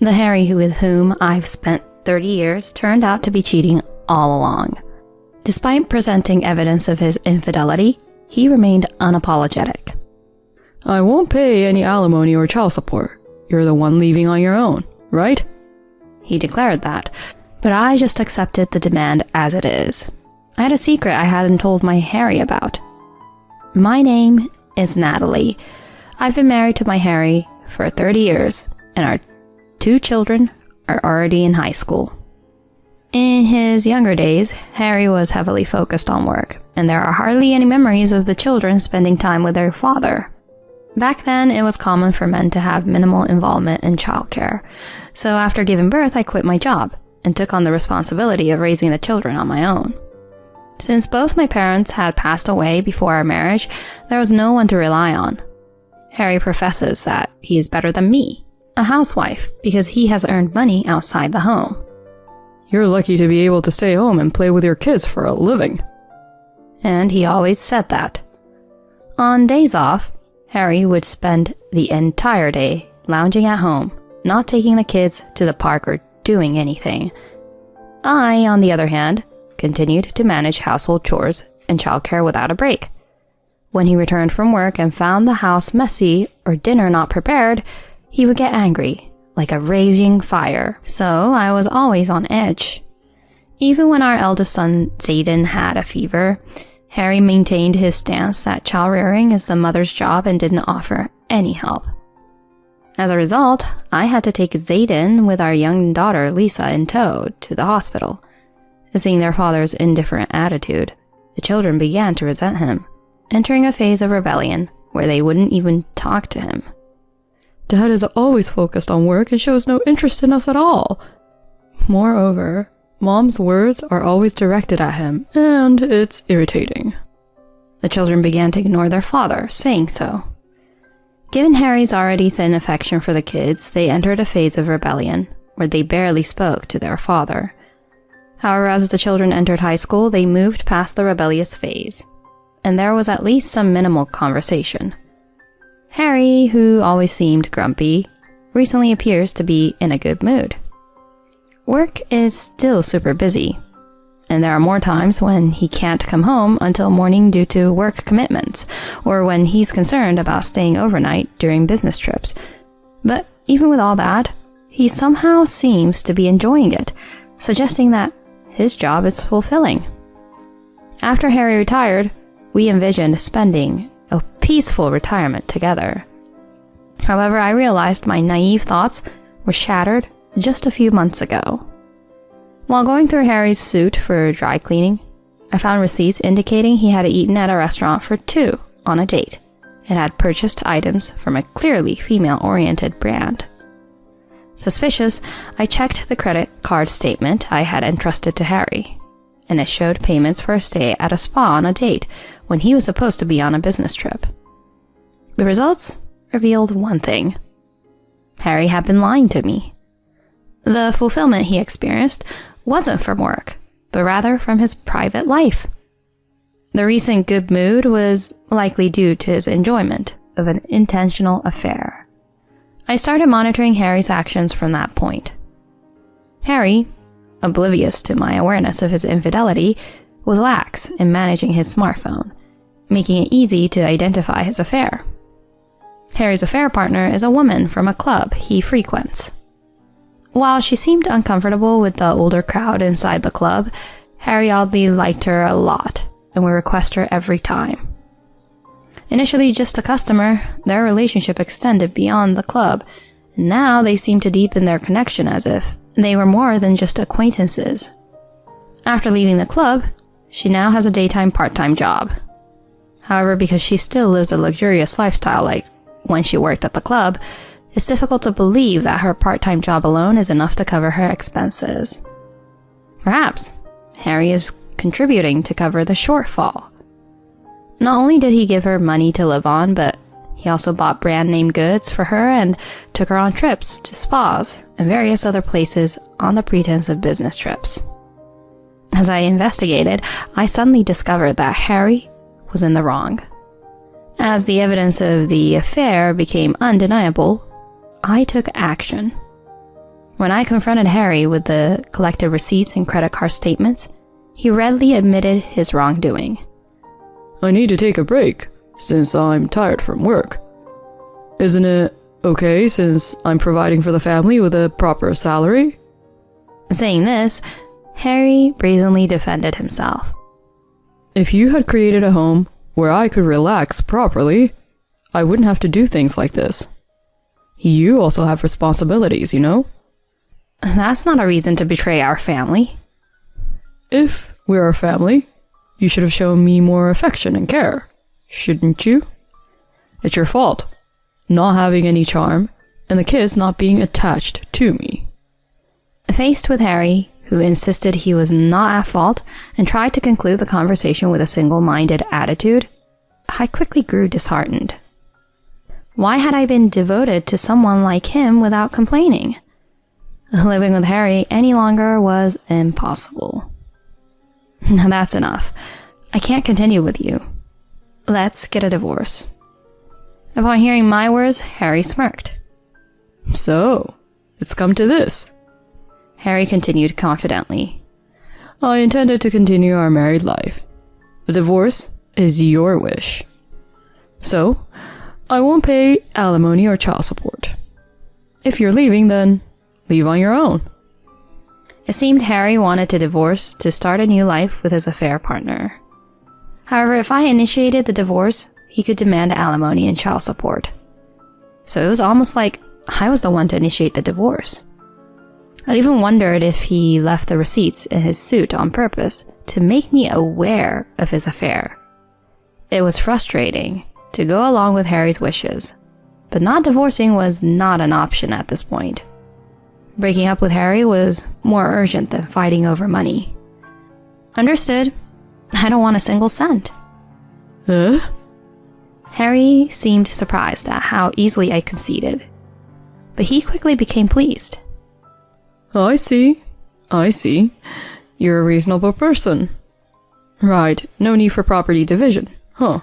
The Harry with whom I've spent 30 years turned out to be cheating all along. Despite presenting evidence of his infidelity, he remained unapologetic. I won't pay any alimony or child support. You're the one leaving on your own, right? He declared that, but I just accepted the demand as it is. I had a secret I hadn't told my Harry about. My name is Natalie. I've been married to my Harry for 30 years, and our 2 children are already in high school. In his younger days, Harry was heavily focused on work, and there are hardly any memories of the children spending time with their father. Back then, it was common for men to have minimal involvement in childcare, so after giving birth, I quit my job and took on the responsibility of raising the children on my own. Since both my parents had passed away before our marriage, there was no one to rely on. Harry professes that he is better than me, a housewife, because he has earned money outside the home. You're lucky to be able to stay home and play with your kids for a living. And he always said that. On days off, Harry would spend the entire day lounging at home, not taking the kids to the park or doing anything. I, on the other hand, continued to manage household chores and childcare without a break. When he returned from work and found the house messy or dinner not prepared, he would get angry, like a raging fire, so I was always on edge. Even when our eldest son, Zayden, had a fever, Harry maintained his stance that child rearing is the mother's job and didn't offer any help. As a result, I had to take Zayden with our young daughter Lisa in tow to the hospital. Seeing their father's indifferent attitude, the children began to resent him, entering a phase of rebellion where they wouldn't even talk to him. Dad is always focused on work and shows no interest in us at all. Moreover, Mom's words are always directed at him, and it's irritating. The children began to ignore their father, saying so. Given Harry's already thin affection for the kids, they entered a phase of rebellion, where they barely spoke to their father. However, as the children entered high school, they moved past the rebellious phase, and there was at least some minimal conversation. Harry, who always seemed grumpy, recently appears to be in a good mood. Work is still super busy, and there are more times when he can't come home until morning due to work commitments, or when he's concerned about staying overnight during business trips. But even with all that, he somehow seems to be enjoying it, suggesting that his job is fulfilling. After Harry retired, we envisioned spending a peaceful retirement together. However, I realized my naive thoughts were shattered just a few months ago. While going through Harry's suit for dry cleaning, I found receipts indicating he had eaten at a restaurant for 2 on a date and had purchased items from a clearly female-oriented brand. Suspicious, I checked the credit card statement I had entrusted to Harry, and it showed payments for a stay at a spa on a date when he was supposed to be on a business trip. The results revealed one thing. Harry had been lying to me. The fulfillment he experienced wasn't from work, but rather from his private life. The recent good mood was likely due to his enjoyment of an intentional affair. I started monitoring Harry's actions from that point. Harry, oblivious to my awareness of his infidelity, was lax in managing his smartphone, making it easy to identify his affair. Harry's affair partner is a woman from a club he frequents. While she seemed uncomfortable with the older crowd inside the club, Harry oddly liked her a lot and would request her every time. Initially just a customer, their relationship extended beyond the club, and now they seemed to deepen their connection as if they were more than just acquaintances. After leaving the club, she now has a daytime part-time job. However, because she still lives a luxurious lifestyle like when she worked at the club, it's difficult to believe that her part-time job alone is enough to cover her expenses. Perhaps Harry is contributing to cover the shortfall. Not only did he give her money to live on, but he also bought brand name goods for her and took her on trips to spas and various other places on the pretense of business trips. As I investigated, I suddenly discovered that Harry was in the wrong. As the evidence of the affair became undeniable, I took action. When I confronted Harry with the collected receipts and credit card statements, he readily admitted his wrongdoing. I need to take a break, since I'm tired from work. Isn't it okay since I'm providing for the family with a proper salary? Saying this, Harry brazenly defended himself. If you had created a home where I could relax properly, I wouldn't have to do things like this. You also have responsibilities, you know? That's not a reason to betray our family. If we're a family, you should have shown me more affection and care, shouldn't you? It's your fault, not having any charm, and the kids not being attached to me. Faced with Harry, who insisted he was not at fault and tried to conclude the conversation with a single-minded attitude, I quickly grew disheartened. Why had I been devoted to someone like him without complaining? Living with Harry any longer was impossible. That's enough. I can't continue with you. Let's get a divorce. Upon hearing my words, Harry smirked. So, it's come to this. Harry continued confidently. I intended to continue our married life. The divorce is your wish. So, I won't pay alimony or child support. If you're leaving, then leave on your own. It seemed Harry wanted to divorce to start a new life with his affair partner. However, if I initiated the divorce, he could demand alimony and child support. So it was almost like I was the one to initiate the divorce. I even wondered if he left the receipts in his suit on purpose to make me aware of his affair. It was frustrating to go along with Harry's wishes, but not divorcing was not an option at this point. Breaking up with Harry was more urgent than fighting over money. Understood. I don't want a single cent. Huh? Harry seemed surprised at how easily I conceded, but he quickly became pleased. I see. You're a reasonable person. Right, no need for property division, huh?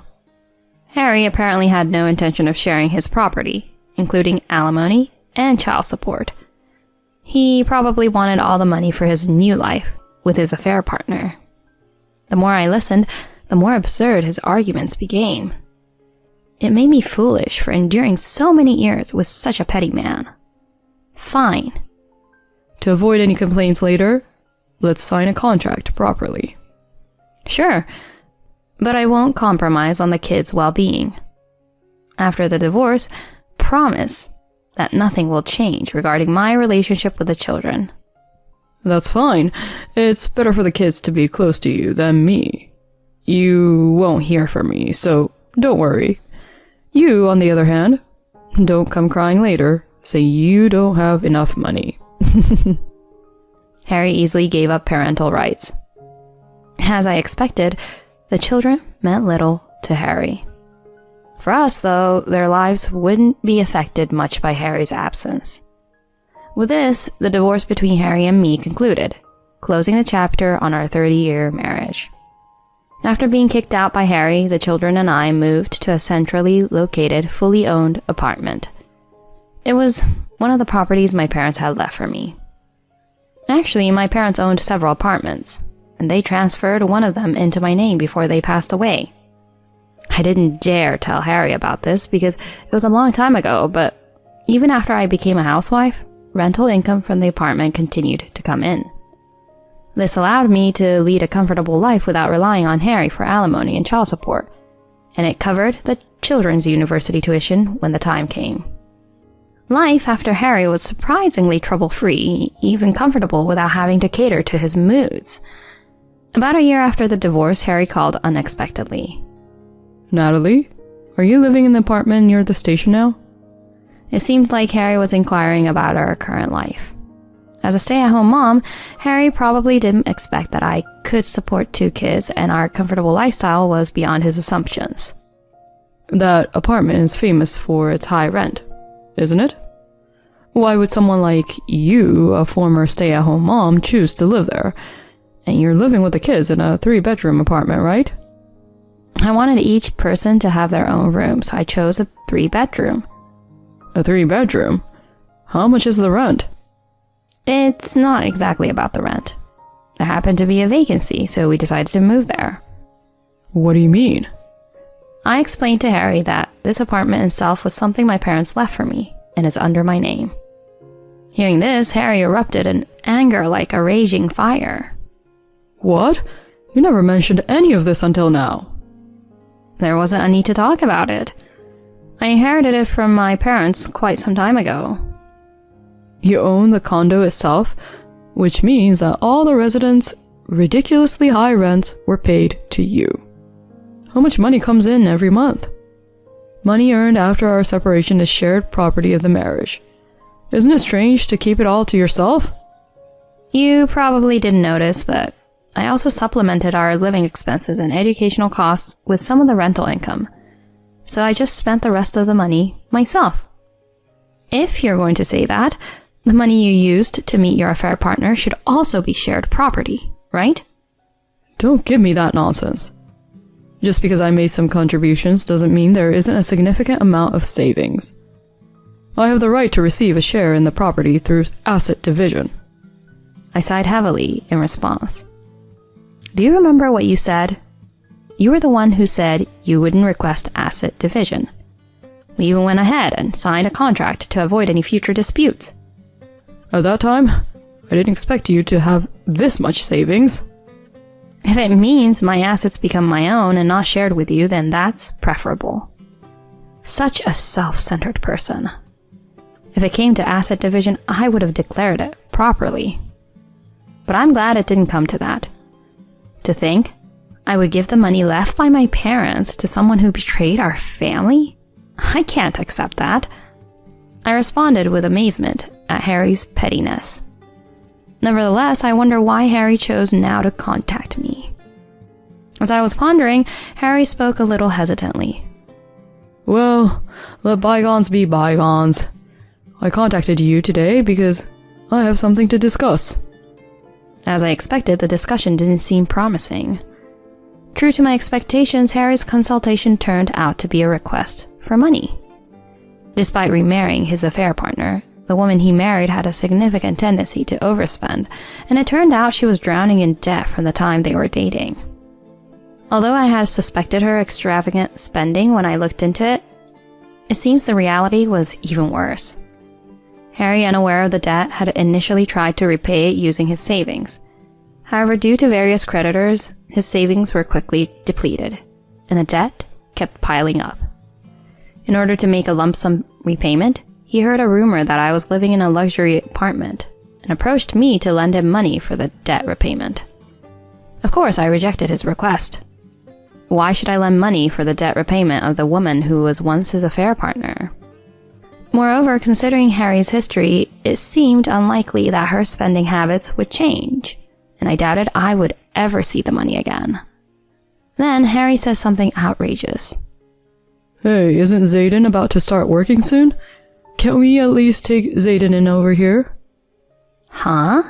Harry apparently had no intention of sharing his property, including alimony and child support. He probably wanted all the money for his new life with his affair partner. The more I listened, the more absurd his arguments became. It made me foolish for enduring so many years with such a petty man. Fine. To avoid any complaints later, let's sign a contract properly. Sure, but I won't compromise on the kids' well-being. After the divorce, promise that nothing will change regarding my relationship with the children. That's fine. It's better for the kids to be close to you than me. You won't hear from me, so don't worry. You, on the other hand, don't come crying later, saying you don't have enough money. Harry easily gave up parental rights. As I expected, the children meant little to Harry. For us, though, their lives wouldn't be affected much by Harry's absence. With this, the divorce between Harry and me concluded, closing the chapter on our 30-year marriage. After being kicked out by Harry, the children and I moved to a centrally located, fully owned apartment. It was one of the properties my parents had left for me. Actually, my parents owned several apartments, and they transferred one of them into my name before they passed away. I didn't dare tell Harry about this because it was a long time ago, but even after I became a housewife, rental income from the apartment continued to come in. This allowed me to lead a comfortable life without relying on Harry for alimony and child support, and it covered the children's university tuition when the time came. Life after Harry was surprisingly trouble-free, even comfortable without having to cater to his moods. About a year after the divorce, Harry called unexpectedly. Natalie, are you living in the apartment near the station now? It seemed like Harry was inquiring about our current life. As a stay-at-home mom, Harry probably didn't expect that I could support 2 kids, and our comfortable lifestyle was beyond his assumptions. That apartment is famous for its high rent, isn't it? Why would someone like you, a former stay-at-home mom, choose to live there? And you're living with the kids in a 3-bedroom apartment, right? I wanted each person to have their own room, so I chose a 3-bedroom. A 3-bedroom? How much is the rent? It's not exactly about the rent. There happened to be a vacancy, so we decided to move there. What do you mean? I explained to Harry that this apartment itself was something my parents left for me, and is under my name. Hearing this, Harry erupted in anger like a raging fire. What? You never mentioned any of this until now. There wasn't a need to talk about it. I inherited it from my parents quite some time ago. You own the condo itself, which means that all the residents' ridiculously high rents were paid to you. How much money comes in every month? Money earned after our separation is shared property of the marriage. Isn't it strange to keep it all to yourself? You probably didn't notice, but I also supplemented our living expenses and educational costs with some of the rental income. So I just spent the rest of the money myself. If you're going to say that, the money you used to meet your affair partner should also be shared property, right? Don't give me that nonsense. Just because I made some contributions doesn't mean there isn't a significant amount of savings. I have the right to receive a share in the property through asset division. I sighed heavily in response. Do you remember what you said? You were the one who said you wouldn't request asset division. We even went ahead and signed a contract to avoid any future disputes. At that time, I didn't expect you to have this much savings. If it means my assets become my own and not shared with you, then that's preferable. Such a self-centered person. If it came to asset division, I would have declared it properly. But I'm glad it didn't come to that. To think I would give the money left by my parents to someone who betrayed our family? I can't accept that. I responded with amazement at Harry's pettiness. Nevertheless, I wonder why Harry chose now to contact me. As I was pondering, Harry spoke a little hesitantly. Well, let bygones be bygones. I contacted you today because I have something to discuss. As I expected, the discussion didn't seem promising. True to my expectations, Harry's consultation turned out to be a request for money. Despite remarrying his affair partner, the woman he married had a significant tendency to overspend, and it turned out she was drowning in debt from the time they were dating. Although I had suspected her extravagant spending when I looked into it, it seems the reality was even worse. Harry, unaware of the debt, had initially tried to repay it using his savings. However, due to various creditors, his savings were quickly depleted, and the debt kept piling up. In order to make a lump sum repayment, he heard a rumor that I was living in a luxury apartment and approached me to lend him money for the debt repayment. Of course, I rejected his request. Why should I lend money for the debt repayment of the woman who was once his affair partner? Moreover, considering Harry's history, it seemed unlikely that her spending habits would change, and I doubted I would ever see the money again. Then Harry says something outrageous. Hey, isn't Zayden about to start working soon? Can't we at least take Zayden in over here? Huh?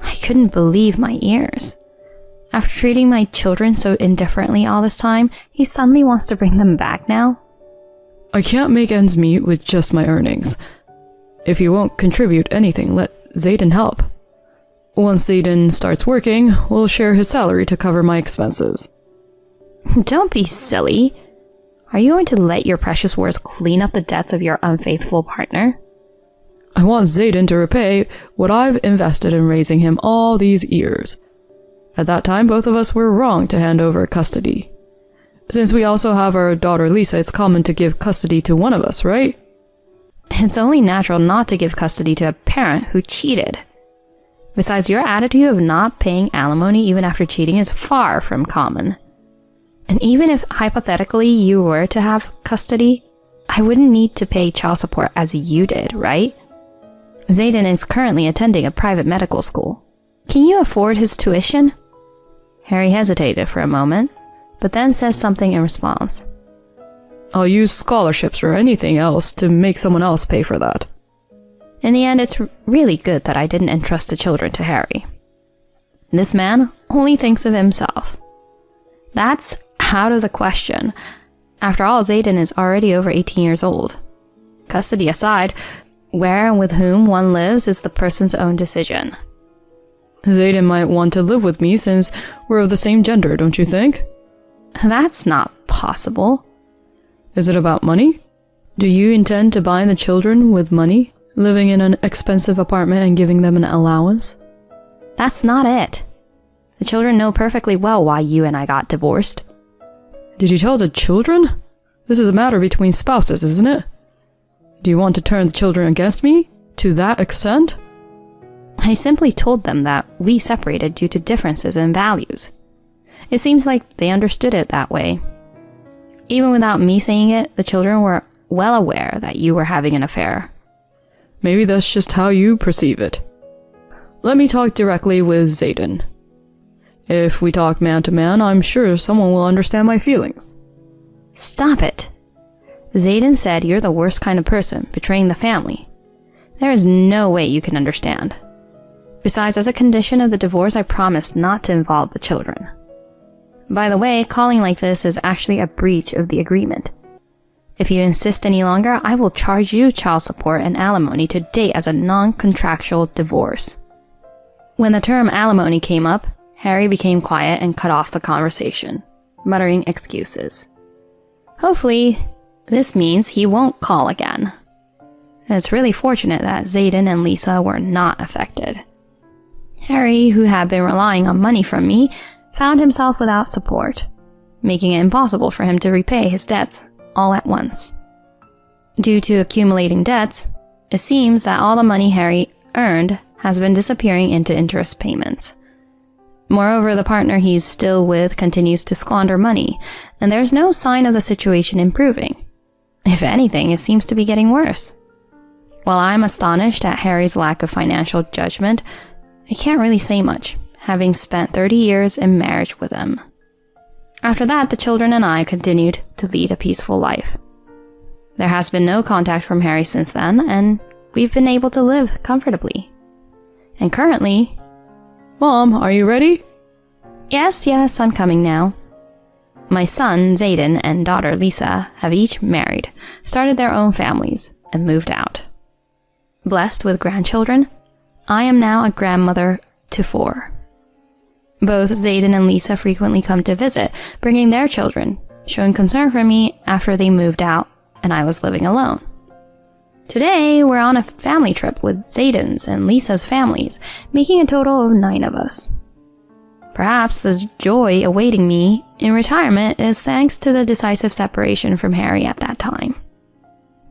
I couldn't believe my ears. After treating my children so indifferently all this time, he suddenly wants to bring them back now? I can't make ends meet with just my earnings. If you won't contribute anything, let Zayden help. Once Zayden starts working, we'll share his salary to cover my expenses. Don't be silly. Are you going to let your precious words clean up the debts of your unfaithful partner? I want Zayden to repay what I've invested in raising him all these years. At that time, both of us were wrong to hand over custody. Since we also have our daughter Lisa, it's common to give custody to one of us, right? It's only natural not to give custody to a parent who cheated. Besides, your attitude of not paying alimony even after cheating is far from common. And even if hypothetically you were to have custody, I wouldn't need to pay child support as you did, right? Zayden is currently attending a private medical school. Can you afford his tuition? Harry hesitated for a moment, but then says something in response. I'll use scholarships or anything else to make someone else pay for that. In the end, it's really good that I didn't entrust the children to Harry. This man only thinks of himself. That's out of the question. After all, Zayden is already over 18 years old. Custody aside, Where and with whom one lives is the person's own decision. Zayden might want to live with me since we're of the same gender, don't you think? That's not possible. Is it about money? Do you intend to buy the children with money, living in an expensive apartment and giving them an allowance? That's not it. The children know perfectly well why you and I got divorced. Did you tell the children? This is a matter between spouses, isn't it? Do you want to turn the children against me? To that extent? I simply told them that we separated due to differences in values. It seems like they understood it that way. Even without me saying it, the children were well aware that you were having an affair. Maybe that's just how you perceive it. Let me talk directly with Zayden. If we talk man to man, I'm sure someone will understand my feelings. Stop it. Zayden said you're the worst kind of person, betraying the family. There is no way you can understand. Besides, as a condition of the divorce, I promised not to involve the children. By the way, calling like this is actually a breach of the agreement. If you insist any longer, I will charge you child support and alimony to date as a non-contractual divorce. When the term alimony came up, Harry became quiet and cut off the conversation, muttering excuses. Hopefully, this means he won't call again. It's really fortunate that Zayden and Lisa were not affected. Harry, who had been relying on money from me, found himself without support, making it impossible for him to repay his debts all at once. Due to accumulating debts, it seems that all the money Harry earned has been disappearing into interest payments. Moreover, the partner he's still with continues to squander money, and there's no sign of the situation improving. If anything, it seems to be getting worse. While I'm astonished at Harry's lack of financial judgment, I can't really say much, having spent 30 years in marriage with him. After that, the children and I continued to lead a peaceful life. There has been no contact from Harry since then, and we've been able to live comfortably. And currently... Mom, are you ready? Yes, I'm coming now. My son, Zayden, and daughter, Lisa, have each married, started their own families, and moved out. Blessed with grandchildren, I am now a grandmother to 4. Both Zayden and Lisa frequently come to visit, bringing their children, showing concern for me after they moved out and I was living alone. Today, we're on a family trip with Zayden's and Lisa's families, making a total of 9 of us. Perhaps the joy awaiting me in retirement is thanks to the decisive separation from Harry at that time.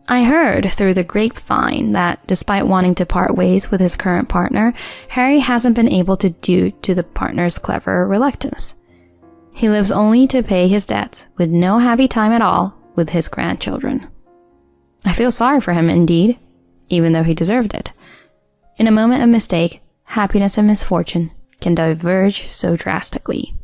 I heard through the grapevine that despite wanting to part ways with his current partner, Harry hasn't been able to due to the partner's clever reluctance. He lives only to pay his debts, with no happy time at all with his grandchildren. I feel sorry for him indeed, even though he deserved it. In a moment of mistake, happiness and misfortune can diverge so drastically.